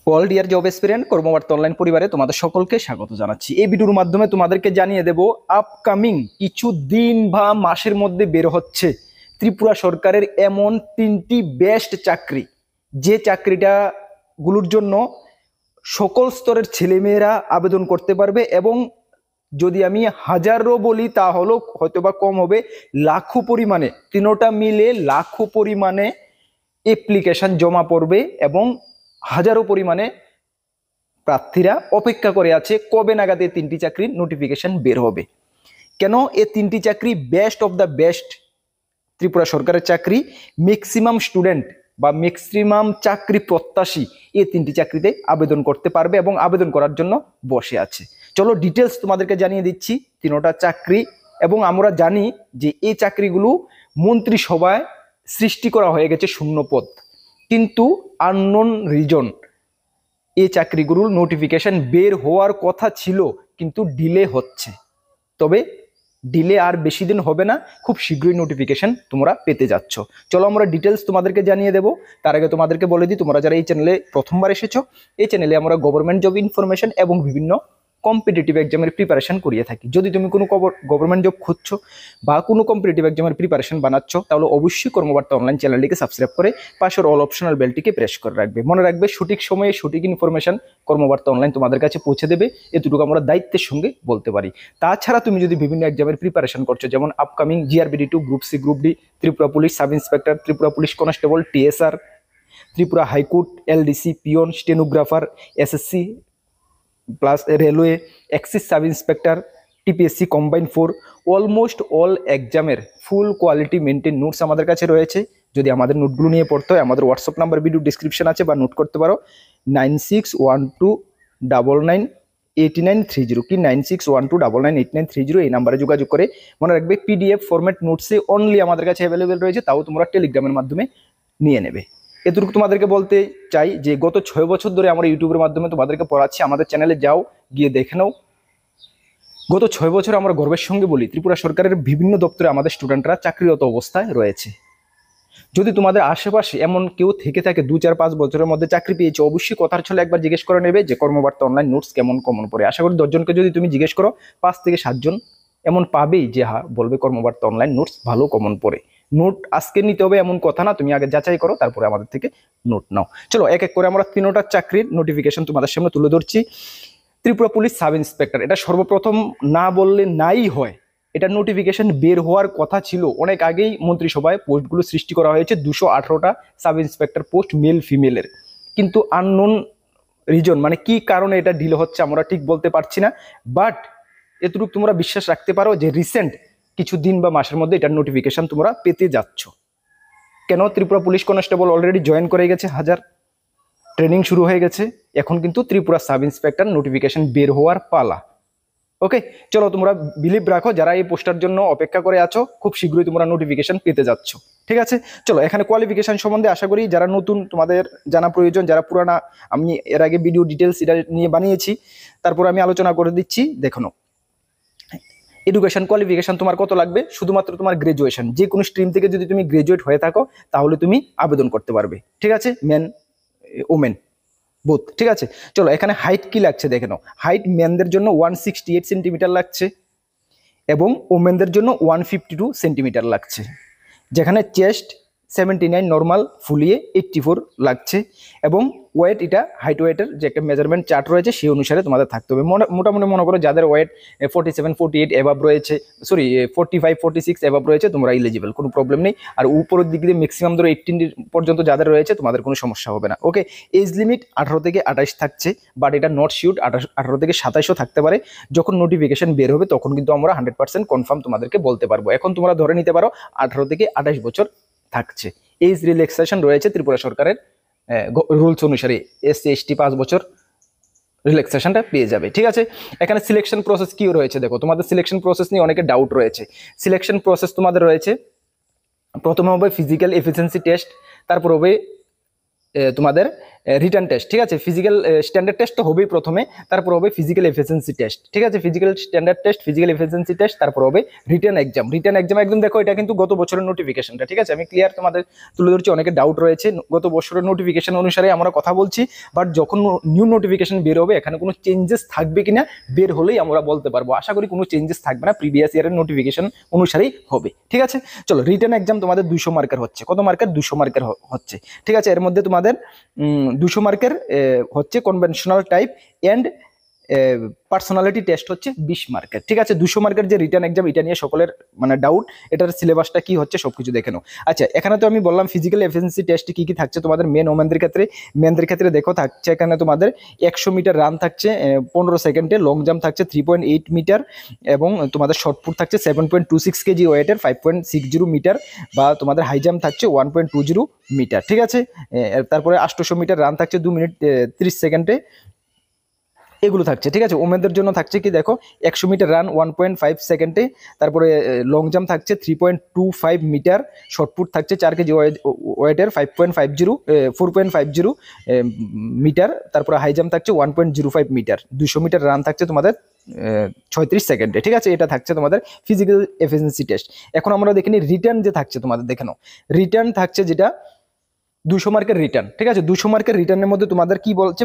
All deer job এসপিরিয়েন্ট কর্মবার্তা online পরিবারে তোমাদের সকলকে স্বাগত জানাচ্ছি। এই ভিডিওর মাধ্যমে তোমাদেরকে জানিয়ে দেব আপকামিং কিছু দিন বা মাসের মধ্যে বের হচ্ছে ত্রিপুরা সরকারের এমন তিনটি বেস্ট চাকরি, যে চাকরিটা গুলোর জন্য সকল স্তরের ছেলেমেয়েরা আবেদন করতে পারবে এবং যদি আমি হাজারও বলি তাহলেও হয়তোবা কম হবে, লাখো পরিমাণে, তিনোটা মিলে লাখো পরিমাণে অ্যাপ্লিকেশন জমা পড়বে এবং হাজারো পরিমাণে প্রার্থীরা অপেক্ষা করে আছে কবে নাগাদ এই তিনটি চাকরির নোটিফিকেশন বের হবে। কেন এই তিনটি চাকরি best of the best Tripura সরকারের চাকরি, ম্যাক্সিমাম স্টুডেন্ট বা ম্যাক্সিমাম চাকরি প্রত্যাশী এই তিনটি চাকরিতে আবেদন করতে পারবে এবং আবেদন করার জন্য বসে আছে। চলো ডিটেলস তোমাদেরকে জানিয়ে দিচ্ছি তিনোটা চাকরি। এবং আমরা জানি যে এই চাকরিগুলো মন্ত্রিসভায় সৃষ্টি করা হয়ে গেছে শূন্য পদ, কিন্তু আননোন রিজন এই চাকরিগুলোর নোটিফিকেশন বের হওয়ার কথা ছিল কিন্তু ডিলে হচ্ছে। তবে ডিলে আর বেশি দিন হবে না, খুব শীঘ্রই নোটিফিকেশন তোমরা পেতে যাচ্ছ। চলো আমরা ডিটেলস তোমাদেরকে জানিয়ে দেবো। তার আগে তোমাদেরকে বলে দিই, তোমরা যারা এই চ্যানেলে প্রথমবার এসেছো, এই চ্যানেলে আমরা গভর্নমেন্ট জব ইনফরমেশন এবং বিভিন্ন কম্পিটিটিভ এক্সামের প্রিপারেশন করিয়ে থাকি। যদি তুমি কোনো গভর্নমেন্ট জব খুঁজছো বা কোনো কম্পিটিটিভ এক্সামের প্রিপারেশন বানাচ্ছ, তাহলে অবশ্যই কর্মবার্তা অনলাইন চ্যানেলটিকে সাবস্ক্রাইব করে পাশের অল অপশনাল বেলটিকে প্রেস করে রাখবে। মনে রাখবে, সঠিক সময়ে সঠিক ইনফরমেশন কর্মবার্তা অনলাইন তোমাদের কাছে পৌঁছে দেবে, এতটুকু আমরা দায়িত্বের সঙ্গে বলতে পারি। তাছাড়া তুমি যদি বিভিন্ন এক্সামের প্রিপারেশন করছো, যেমন আপকামিং জিআরবিডি2, group C, group D, Tripura police sub inspector, Tripura police constable, TSR, Tripura high court, LDC, peon, stenographer, SSC plus railway, excise sub inspector, TPSC combine 4, almost all এক্সামের ফুল কোয়ালিটি মেনটেন নোটস আমাদের কাছে রয়েছে। যদি আমাদের নোটগুলো নিয়ে পড়তে হয়, আমাদের হোয়াটসঅ্যাপ নাম্বার ভিডিও ডিসক্রিপশন আছে, বা নোট করতে পারো 9612998930 কি 9612998930, এই নাম্বারে যোগাযোগ করে মনে রাখবে পিডিএফ ফরম্যাট নোটসে অনলি আমাদের কাছে অ্যাভেলেবেল রয়েছে, তাও তোমরা টেলিগ্রামের মাধ্যমে নিয়ে নেবে। এতটুকু তোমাদেরকে বলতে চাই যে গত 6 বছর ধরে আমরা ইউটিউবের মাধ্যমে তোমাদেরকে পড়াচ্ছি, আমাদের চ্যানেলে যাও, গিয়ে দেখে নাও। গত 6 বছর আমরা গর্বের সঙ্গে বলি ত্রিপুরা সরকারের বিভিন্ন দপ্তরে আমাদের স্টুডেন্টরা চাকরিরত অবস্থায় রয়েছে। যদি তোমাদের আশেপাশে এমন কেউ থেকে থাকে 2-4-5 বছরের মধ্যে চাকরি পেয়েছে, অবশ্যই কথার ছলে একবার জিজ্ঞেস করে নেবে যে কর্মবার্তা অনলাইন নোটস কেমন কমন পড়ে। আশা করি 10 জনকে যদি তুমি জিজ্ঞেস করো, 5 থেকে 7 জন এমন পাবেই যে হ্যাঁ বলবে কর্মবার্তা অনলাইন নোটস ভালো কমন পড়ে। নোট আজকে নিতে হবে এমন কথা না, তুমি আগে যাচাই করো, তারপরে আমাদের থেকে নোট নাও। চলো এক এক করে আমরা তিনোটা চাকরির নোটিফিকেশন তোমাদের সামনে তুলে ধরছি। ত্রিপুরা পুলিশ সাব ইন্সপেক্টর, এটা সর্বপ্রথম না বললে নাই হয়, এটা নোটিফিকেশন বের হওয়ার কথা ছিল অনেক আগেই। মন্ত্রিসভায় পোস্টগুলো সৃষ্টি করা হয়েছে 218টা সাব ইন্সপেক্টর পোস্ট, মেল ফিমেলের, কিন্তু আননোন রিজন, মানে কি কারণে এটা ডিলে হচ্ছে আমরা ঠিক বলতে পারছি না। বাট এতটুকু তোমরা বিশ্বাস রাখতে পারো যে রিসেন্ট কিছু দিন বা মাসের মধ্যে এটার নোটিফিকেশন তোমরা পেতে যাচ্ছ। কেন? Tripura police constable already join করে গেছে, হাজার ট্রেনিং শুরু হয়ে গেছে, এখন কিন্তু ত্রিপুরা সাব ইন্সপেক্টর নোটিফিকেশন বের হওয়ার পালা। ওকে, চলো তোমরা বিলিভ রাখো, যারা এই পোস্টার জন্য অপেক্ষা করে আছো, খুব শীঘ্রই তোমরা নোটিফিকেশন পেতে যাচ্ছ। ঠিক আছে, চলো এখানে কোয়ালিফিকেশন সম্বন্ধে আশা করি যারা নতুন তোমাদের জানা প্রয়োজন, যারা পুরানা আমি এর আগে ভিডিও ডিটেলস এটা নিয়ে বানিয়েছি, তারপর আমি আলোচনা করে দিচ্ছি। দেখো, এডুকেশন কোয়ালিফিকেশন তোমার কত লাগবে? শুধুমাত্র তোমার গ্রাজুয়েশন, যে কোনো স্ট্রিম থেকে যদি তুমি গ্রাজুয়েট হয়ে থাকো তাহলে তুমি আবেদন করতে পারবে। ঠিক আছে, মেন ওমেন বোথ। ঠিক আছে, চলো এখানে হাইট কি লাগছে দেখে নাও। হাইট মেনদের জন্য 168 সেন্টিমিটার লাগছে এবং ওমেনদের জন্য 152 সেন্টিমিটার লাগছে, যেখানে চেস্ট 79 নর্মাল, ফুলিয়ে 84 লাগছে এবং ওয়েট, এটা হাইট ওয়েটের যে একটা মেজারমেন্ট চার্ট রয়েছে সেই অনুসারে তোমাদের থাকতে হবে। মোটামুটি মনে করো যাদের ওয়েট 47-48 এভাব রয়েছে, 45-46 এভাব রয়েছে, তোমরা ইলিজিবল, কোনো প্রবলেম নেই। আর উপরের দিক দিয়ে ম্যাক্সিমাম ধরো 18 পর্যন্ত যাদের রয়েছে তোমাদের কোনো সমস্যা হবে না। ওকে, এজ লিমিট 18 থেকে 28 থাকছে, বাট এটা নট শিওর, 18 থেকে 27ও থাকতে পারে। যখন নোটিফিকেশন বের হবে তখন কিন্তু আমরা 100% কনফার্ম তোমাদেরকে বলতে পারবো। এখন তোমরা ধরে নিতে পারো 18 থেকে 28 বছর থাকছে। এজ রিল্যাক্সেশন রয়েছে ত্রিপুরা সরকারের রুলস অনুসারে, এসসি এসটি 5 বছর রিল্যাক্সেশনটা পেয়ে যাবে। ঠিক আছে, এখানে সিলেকশন প্রসেস কি রয়েছে দেখো। তোমাদের সিলেকশন প্রসেস নিয়ে অনেকে ডাউট রয়েছে। সিলেকশন প্রসেস তোমাদের রয়েছে, প্রথমে হবে ফিজিক্যাল এফিসিয়েন্সি টেস্ট, তারপর হবে তোমাদের রিটার্ন টেস্ট, ঠিক আছে। ফিজিক্যাল স্ট্যান্ডার্ড টেস্ট তো হবেই প্রথমে, তারপর হবে ফিজিক্যাল এফিসিয়েন্সি টেস্ট, ঠিক আছে। Physical standard test, physical efficiency test, তারপর হবে রিটার্ন এক্সাম। রিটার্ন এক্সাম একদম দেখো, এটা কিন্তু গত বছরের নোটিফিকেশনটা, ঠিক আছে। আমি ক্লিয়ার তোমাদের তুলে ধরছি, অনেকে ডাউট রয়েছে। গত বছরের নোটিফিকেশন অনুসারে আমরা কথা বলছি, বাট যখন নিউ নোটিফিকেশন বের হবে এখানে কোনো চেঞ্জেস থাকবে কিনা বের হলেই আমরা বলতে পারবো। আশা করি কোনো চেঞ্জেস থাকবে না, প্রিভিয়াস ইয়ারের নোটিফিকেশন অনুসারেই হবে, ঠিক আছে। চলো, রিটার্ন এক্সাম তোমাদের 200 মার্কের হচ্ছে। কত মার্কের? 200 মার্কের হচ্ছে, ঠিক আছে। এর মধ্যে তোমাদের 200 মার্কের হচ্ছে conventional type and personality test হচ্ছে 20 মার্কের, ঠিক আছে। 200 মার্কের যে রিটার্ন এক্সাম, এটা নিয়ে সকলের মানে ডাউট, এটার সিলেবাসটা কি হচ্ছে সবকিছু দেখে নাও। আচ্ছা, এখানে তো আমি বললাম ফিজিক্যাল এফিসিয়েন্সি টেস্টে কি কি থাকছে তোমাদের মেন ওমেনদের ক্ষেত্রে। মেনদের ক্ষেত্রে দেখো থাকছে এখানে তোমাদের 100 মিটার রান থাকছে 15 সেকেন্ডে, লং জাম্প থাকছে 3.8 মিটার, এবং তোমাদের শর্টপুট থাকছে 7.26 কেজি ওয়েটের 5.60 মিটার, বা তোমাদের হাই জাম্প থাকছে 1.20 মিটার, ঠিক আছে। তারপরে 800 মিটার রান থাকছে 2 মিনিট 30 সেকেন্ডে, এগুলো থাকছে, ঠিক আছে। ওমেনদের জন্য থাকছে কি দেখো, 100 মিটার রান 1.5 সেকেন্ডে, তারপরে লং জাম্প থাকছে 3.25 মিটার, শর্টপুট থাকছে 4 কেজি ওয়েটের 4.50 মিটার, তারপরে হাই জাম্প থাকছে 1.05 মিটার, 200 মিটার রান থাকছে তোমাদের 36 সেকেন্ডে, ঠিক আছে। এটা থাকছে তোমাদের ফিজিক্যাল এফিসিয়েন্সি টেস্ট। এখন আমরা দেখিনি রিটার্ন যে থাকছে তোমাদের, দেখে নাও। রিটার্ন থাকছে যেটা 200 মার্কের রিটার্ন, ঠিক আছে। 200 মার্কের রিটার্নের মধ্যে তোমাদের কি বলছে,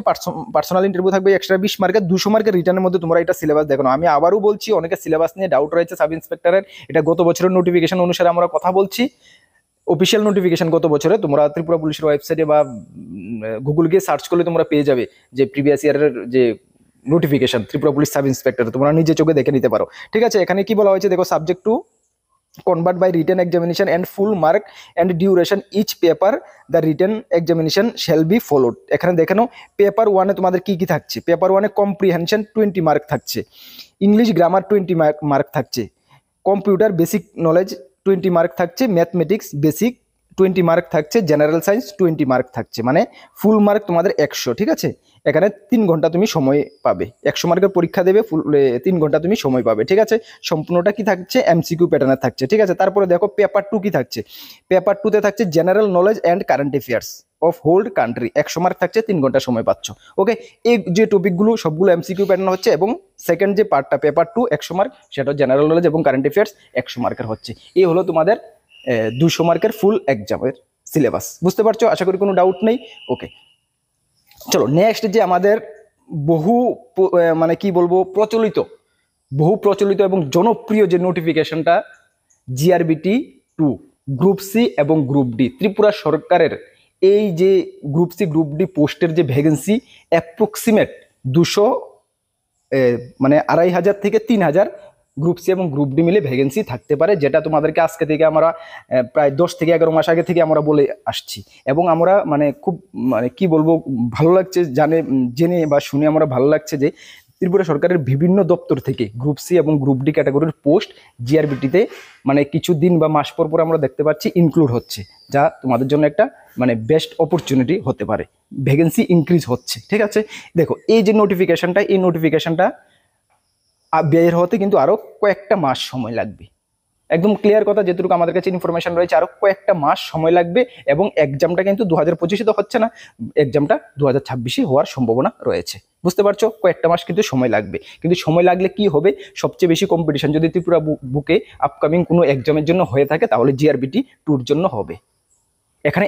পার্সোনাল ইন্টারভিউ থাকবে এক্সট্রা 20 মার্কের। 200 মার্কের রিটার্নের মধ্যে তোমরা এটা সিলেবাস দেখো না। আমি আবারও বলছি, অনেকে সিলেবাস নিয়ে ডাউট রয়েছে সাব ইন্সপেক্টরের, এটা গত বছরের নোটিফিকেশন অনুসারে আমরা কথা বলছি। অফিসিয়াল নোটিফিকেশন গত বছরে, তোমরা ত্রিপুরা পুলিশের ওয়েবসাইটে বা গুগল গিয়ে সার্চ করলে তোমরা পেয়ে যাবে যে প্রিভিয়াস ইয়ারের যে notification Tripura police sub inspector, তোমরা নিজে চোখে দেখে নিতে পারো, ঠিক আছে। এখানে কি বলা হয়েছে দেখো, subject to convert by written examination and full mark and duration each paper the written examination shall be followed। এখানে দেখে নাও, পেপার 1 এ তোমাদের কি কি থাকছে। পেপার 1 এ কম্প্রিহেনশন 20 মার্ক থাকছে, ইংলিশ গ্রামার 20 মার্ক থাকছে, কম্পিউটার বেসিক নলেজ 20 মার্ক থাকছে, ম্যাথমেটিক্স বেসিক 20 মার্ক থাকছে, জেনারেল সায়েন্স 20 মার্ক থাকছে, মানে ফুল মার্ক তোমাদের 100, ঠিক আছে। এখানে 3 ঘন্টা তুমি সময় পাবে, 100 মার্কের পরীক্ষা দেবে, ফুল 3 ঘন্টা তুমি সময় পাবে, ঠিক আছে। সম্পূর্ণটা কি থাকছে, এমসিকিউ প্যাটার্নে থাকছে, ঠিক আছে। তারপরে দেখো পেপার 2 কি থাকছে। পেপার 2 তে থাকছে general knowledge and current affairs of hold country, 100 mark থাকছে, 3 ঘন্টা সময় পাচ্ছ, ওকে। এই যে টপিকগুলো সবগুলো এমসিকিউ প্যাটার্ন হচ্ছে, এবং সেকেন্ড যে পার্টটা পেপার 2 100 মার্ক, সেটা জেনারেল নলেজ এবং কারেন্ট অ্যাফেয়ার্স 100 মার্কের হচ্ছে। এই হলো তোমাদের 200 মার্কের ফুল এক্সামের সিলেবাস, বুঝতে পারছো? আশা করি কোনো ডাউট নেই, ওকে। চলো নেক্সট, যে আমাদের বহু মানে কি বলবো বহু প্রচলিত এবং জনপ্রিয় যে নোটিফিকেশনটা, জিআরবিটি 2 গ্রুপ সি এবং গ্রুপ ডি, ত্রিপুরা সরকারের এই যে গ্রুপ সি গ্রুপ ডি পোস্টের যে ভ্যাকেন্সি অ্যাপ্রক্সিমেট 200 মানে 2500 থেকে 3000 গ্রুপ সি এবং গ্রুপ ডি মিলে ভ্যাকেন্সি থাকতে পারে, যেটা তোমাদেরকে আজকে থেকে আমরা প্রায় 10 থেকে 11 মাস আগে থেকে আমরা বলে আসছি। এবং আমরা মানে খুব মানে কি বলবো, ভালো লাগছে জেনে বা শুনে আমরা ভালো লাগছে যে ত্রিপুরা সরকারের বিভিন্ন দপ্তর থেকে গ্রুপ সি এবং গ্রুপ ডি ক্যাটাগরির পোস্ট জিআরবিটিতে মানে কিছু দিন বা মাস পর পর আমরা দেখতে পাচ্ছি ইনক্লুড হচ্ছে, যা তোমাদের জন্য একটা মানে বেস্ট অপরচুনিটি হতে পারে। ভ্যাকেন্সি ইনক্রিজ হচ্ছে, ঠিক আছে। দেখো এই যে নোটিফিকেশনটা, এই নোটিফিকেশনটা বের হতে কিন্তু আরো কয়েকটা মাস সময় লাগবে, একদম ক্লিয়ার কথা, যেটুকু আমাদের কাছে ইনফরমেশন রয়েছে আরো কয়েকটা মাস সময় লাগবে। এবং এক্সামটা কিন্তু 2025-এ তো হচ্ছে না, এক্সামটা 2026-এ হওয়ার সম্ভাবনা রয়েছে, বুঝতে পারছো? কয়েকটা মাস কিন্তু সময় লাগবে। কিন্তু সময় লাগলে কি হবে, সবচেয়ে বেশি কম্পিটিশন যদি ত্রিপুরা বুকে আপকামিং কোনো এক্সামের জন্য হয়ে থাকে, তাহলে জিআরবিটি 2-র জন্য হবে। এখানে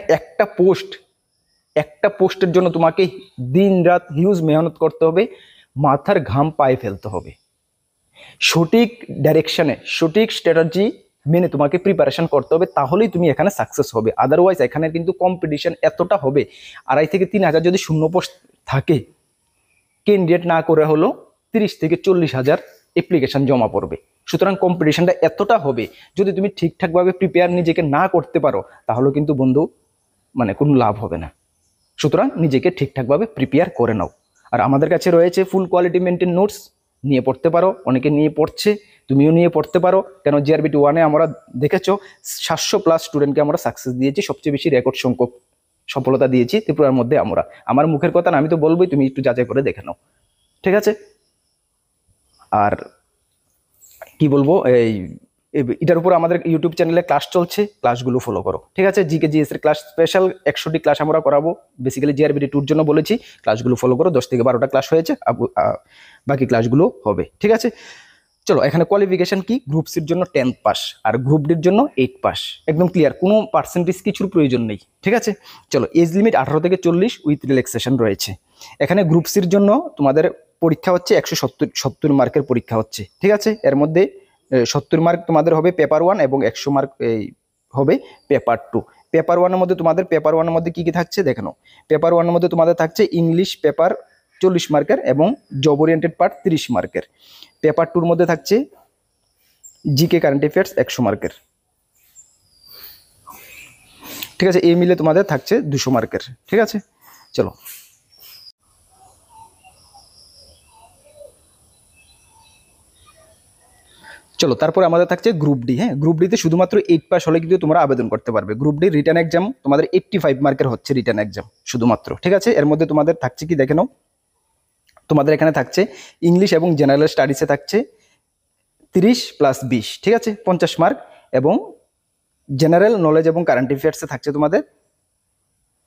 একটা পোস্টের জন্য তোমাকে দিন রাত হিউজ মেহনত করতে হবে, মাথার ঘাম পায়ে ফেলতে হবে, সঠিক ডাইরেকশনে সঠিক স্ট্র্যাটেজি মেনে তোমাকে প্রিপারেশন করতে হবে, তাহলেই তুমি এখানে সাকসেস হবে। আদারওয়াইজ এখানে কিন্তু কম্পিটিশন এতটা হবে, 2500 থেকে 3000 যদি শূন্য পোস্ট থাকে, ক্যান্ডিডেট না করে হলো 30 থেকে 40,000 অ্যাপ্লিকেশন জমা পড়বে। সুতরাং কম্পিটিশনটা এতটা হবে, যদি তুমি ঠিকঠাকভাবে প্রিপেয়ার নিজেকে না করতে পারো, তাহলে কিন্তু বন্ধু মানে কোনো লাভ হবে না। সুতরাং নিজেকে ঠিকঠাকভাবে প্রিপেয়ার করে নাও। আর আমাদের কাছে রয়েছে ফুল কোয়ালিটি মেনটেন নোটস, নিয়ে পড়তে পারো, অনেকে নিয়ে পড়ছে, তুমিও নিয়ে পড়তে পারো। কেন জিআরবিটি 1-এ আমরা দেখেছো 700+ স্টুডেন্টকে আমরা সাকসেস দিয়েছি, সবচেয়ে বেশি রেকর্ড সংখ্যক সফলতা দিয়েছি ত্রিপুরার মধ্যে আমরা। আমার মুখের কথা না, আমি তো বলবোই, তুমি একটু যাচাই করে দেখে নাও, ঠিক আছে। আর কি বলবো, এই এটার উপর আমাদের ইউটিউব চ্যানেলে ক্লাস চলছে, ক্লাসগুলো ফলো করো, ঠিক আছে। জিকে জিএস এর ক্লাস স্পেশাল 100টি ক্লাস আমরা করাবো, বেসিক্যালি জিআরবিটি টুর জন্য বলেছি। ক্লাসগুলো ফলো করো, 10 থেকে 12টা ক্লাস হয়েছে, বাকি ক্লাসগুলো হবে, ঠিক আছে। চলো, এখানে কোয়ালিফিকেশন কি, গ্রুপ সির জন্য 10th পাস আর গ্রুপ ডির জন্য 8 পাস, একদম ক্লিয়ার, কোনো পার্সেন্টেজ কিছুর প্রয়োজন নেই, ঠিক আছে। চলো, এজ লিমিট 18 থেকে 40 উইথ রিল্যাক্সেশন রয়েছে। এখানে গ্রুপ সির জন্য তোমাদের পরীক্ষা হচ্ছে 170 মার্কের পরীক্ষা হচ্ছে, ঠিক আছে। এর মধ্যে 70 মার্ক তোমাদের হবে পেপার 1 এবং 100 মার্ক হবে পেপার 2। পেপার 1-এর মধ্যে তোমাদের পেপার 1-এর মধ্যে কি কি থাকছে দেখে নাও। পেপার 1-এর মধ্যে তোমাদের থাকছে ইংলিশ পেপার 40 মার্কের এবং জব ওরিয়েন্টেড পার্ট 30 মার্কের। পেপার 2-এর মধ্যে থাকছে জিকে কারেন্ট অ্যাফেয়ার্স 100 মার্কের, ঠিক আছে। এই মিলে তোমাদের থাকছে 200 মার্কের, ঠিক আছে। চলো, তারপরে আমাদের থাকছে গ্রুপ ডি। হ্যাঁ, গ্রুপ ডিতে শুধুমাত্র 8 পাস হলে কিন্তু তোমরা আবেদন করতে পারবে। গ্রুপ ডি রিটার্ন এক্সাম তোমাদের 85 মার্কের হচ্ছে রিটার্ন এক্সাম শুধুমাত্র, ঠিক আছে। এর মধ্যে তোমাদের থাকছে কি দেখে নাও, তোমাদের এখানে থাকছে ইংলিশ এবং জেনারেল স্টাডিজে থাকছে 30 + 20, ঠিক আছে, 50 মার্ক, এবং জেনারেল নলেজ এবং কারেন্ট অ্যাফেয়ার্সে থাকছে তোমাদের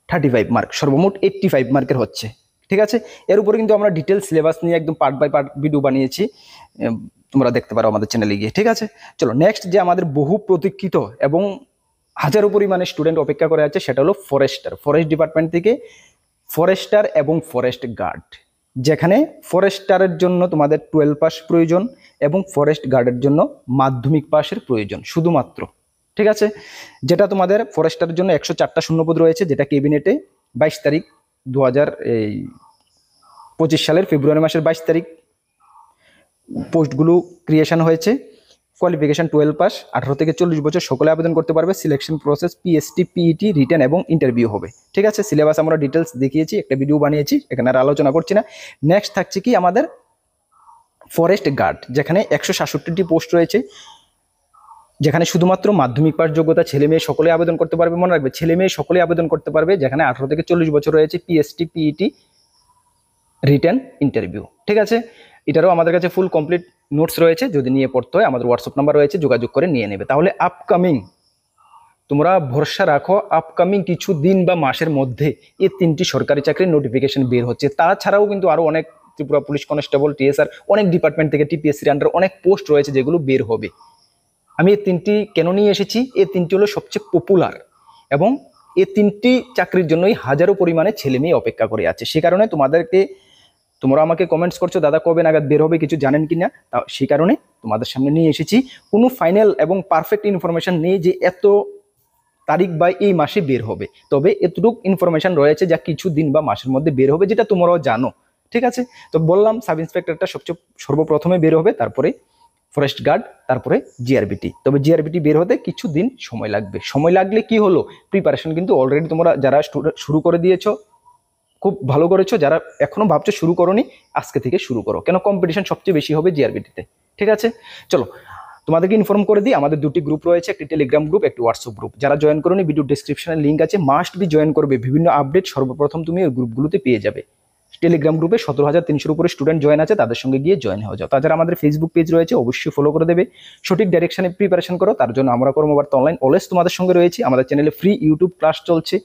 35 মার্ক, সর্বমোট 85 মার্কের হচ্ছে, ঠিক আছে। এর উপরে কিন্তু আমরা ডিটেল সিলেবাস নিয়ে একদম পার্ট বাই পার্ট ভিডিও বানিয়েছি, তোমরা দেখতে পারো আমাদের চ্যানেলে গিয়ে, ঠিক আছে। চলো, নেক্সট যে আমাদের বহু প্রতীক্ষিত এবং হাজারো পরিমাণে স্টুডেন্ট অপেক্ষা করে আছে সেটা হলো ফরেস্ট ডিপার্টমেন্ট থেকে ফরেস্টার এবং ফরেস্ট গার্ড, যেখানে ফরেস্টারের জন্য তোমাদের 12 পাস প্রয়োজন এবং ফরেস্ট গার্ডের জন্য মাধ্যমিক পাসের প্রয়োজন শুধুমাত্র, ঠিক আছে। যেটা তোমাদের ফরেস্টারের জন্য 104টা শূন্যপদ রয়েছে, যেটা ক্যাবিনেটে 22 তারিখ 2025 সালের ফেব্রুয়ারি মাসের 22 তারিখ পোস্টগুলো ক্রিয়েশন হয়েছে। কোয়ালিফিকেশন 12 পাস, 18 থেকে 40 বছর সকলে আবেদন করতে পারবে। Selection process PST, PET, written এবং ইন্টারভিউ হবে, ঠিক আছে। সিলেবাস আমরা ডিটেলস দেখিয়েছি, একটা ভিডিও বানিয়েছি, এখানে আর আলোচনা করছি না। নেক্সট থাকছে কি আমাদের ফরেস্ট গার্ড, যেখানে 167টি পোস্ট রয়েছে, যেখানে শুধুমাত্র মাধ্যমিক পাস যোগ্যতা ছেলে মেয়ে সকলে আবেদন করতে পারবে। মনে রাখবে, ছেলে মেয়ে সকলে আবেদন করতে পারবে, যেখানে 18 থেকে 40 বছর রয়েছে, পিএসটি, পিইটি, রিটেন, ইন্টারভিউ, ঠিক আছে। এটারও আমাদের কাছে ফুল কমপ্লিট নোটস রয়েছে, যদি নিয়ে পড়তে হয় আমাদের হোয়াটসঅ্যাপ নাম্বার রয়েছে, যোগাযোগ করে নিয়ে নেবে। তাহলে আপকামিং তোমরা ভরসা রাখো, আপকামিং কিছু দিন বা মাসের মধ্যে এই 3টি সরকারি চাকরির নোটিফিকেশন বের হচ্ছে। তাছাড়াও কিন্তু আরো অনেক ত্রিপুরা পুলিশ কনস্টেবল, টিএসআর, অনেক ডিপার্টমেন্ট থেকে টিপিএসসির আন্ডার অনেক পোস্ট রয়েছে যেগুলো বের হবে। আমি এই 3টি কেন নিয়ে এসেছি, এই 3টি হলো সবচেয়ে পপুলার এবং এই 3টি চাকরির জন্যই হাজারো পরিমাণে ছেলে মেয়ে অপেক্ষা করে আছে। সে কারণে তোমরা আমাকে কমেন্টস করছো, দাদা কবে নাগাদ বের হবে কিছু জানেন কিনা, তা সেই কারণে তোমাদের সামনে নিয়ে এসেছি। কোনো ফাইনাল এবং পারফেক্ট ইনফরমেশন নেই যে এত তারিখ বা এই মাসে বের হবে, তবে এতটুকু ইনফরমেশন রয়েছে যা কিছু দিন বা মাসের মধ্যে বের হবে, যেটা তোমরাও জানো, ঠিক আছে। তো বললাম সাব ইন্সপেক্টরটা সর্বপ্রথমে বের হবে, তারপরে ফরেস্ট গার্ড, তারপরে জিআরবিটি। তবে জিআরবিটি বের হতে কিছু দিন সময় লাগবে। সময় লাগলে কি হলো, প্রিপারেশন কিন্তু অলরেডি তোমরা যারা শুরু করে দিয়েছো খুব ভালো করেছো, যারা এখনো ভাবছো শুরু করোনি আজকে থেকে শুরু করো, কেন কম্পিটিশন সবচেয়ে বেশি হবে জিআরবিটিতে, ঠিক আছে। চলো, তোমাদেরকে ইনফর্ম করে দিই, আমাদের 2টি গ্রুপ রয়েছে, একটি টেলিগ্রাম গ্রুপ, একটি হোয়াটসঅ্যাপ গ্রুপ। যারা জয়েন করোনি ভিডিও ডেসক্রিপশনে লিঙ্ক আছে, মাস্ট বি জয়েন করবে। বিভিন্ন আপডেট সর্বপ্রথম তুমি ওই গ্রুপগুলোতে পেয়ে যাবে। টেলিগ্রাম গ্রুপে 17,300-এর উপরে স্টুডেন্ট জয়েন আছে, তাদের সঙ্গে গিয়ে জয়েন হয়ে যাও। তাছাড়া আমাদের ফেসবুক পেজ রয়েছে, অবশ্যই ফলো করে দেবে। সঠিক ডাইরেকশনে প্রিপারেশন করো, তার জন্য আমরা কর্মবার্তা অনলাইন অলওয়েজ তোমাদের সঙ্গে রয়েছি। আমাদের চ্যানেলে ফ্রি ইউটিউব ক্লাস চলছে,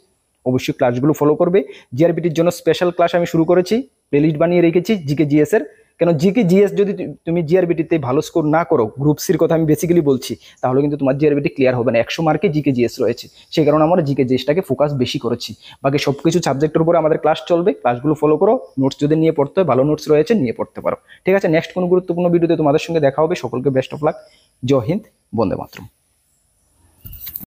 অবশ্যই ক্লাসগুলো ফলো করবে। জিআরবিটির জন্য স্পেশাল ক্লাস আমি শুরু করেছি, প্লেলিস্ট বানিয়ে রেখেছি জিকে জিএস এর। কেন জিকে জিএস যদি তুমি জিআরবিটিতে ভালো স্কোর না করো, গ্রুপ সির কথা আমি বেসিক্যালি বলছি, তাহলে কিন্তু তোমার জিআরবিটি ক্লিয়ার হবে না। 100 মার্কে জিকে জিএস রয়েছে, সেই কারণে আমরা জিকে জিএসটাকে ফোকাস বেশি করেছি। বাকি সবকিছু সাবজেক্টের উপরে আমাদের ক্লাস চলবে, ক্লাসগুলো ফলো করো। নোটস যদি নিয়ে পড়তে হয়, ভালো নোটস রয়েছে, নিয়ে পড়তে পারো, ঠিক আছে। নেক্সট কোনো গুরুত্বপূর্ণ ভিডিওতে তোমাদের সঙ্গে দেখা হবে। সকলকে বেস্ট অফ লাক। জয় হিন্দ, বন্দে মাতরম।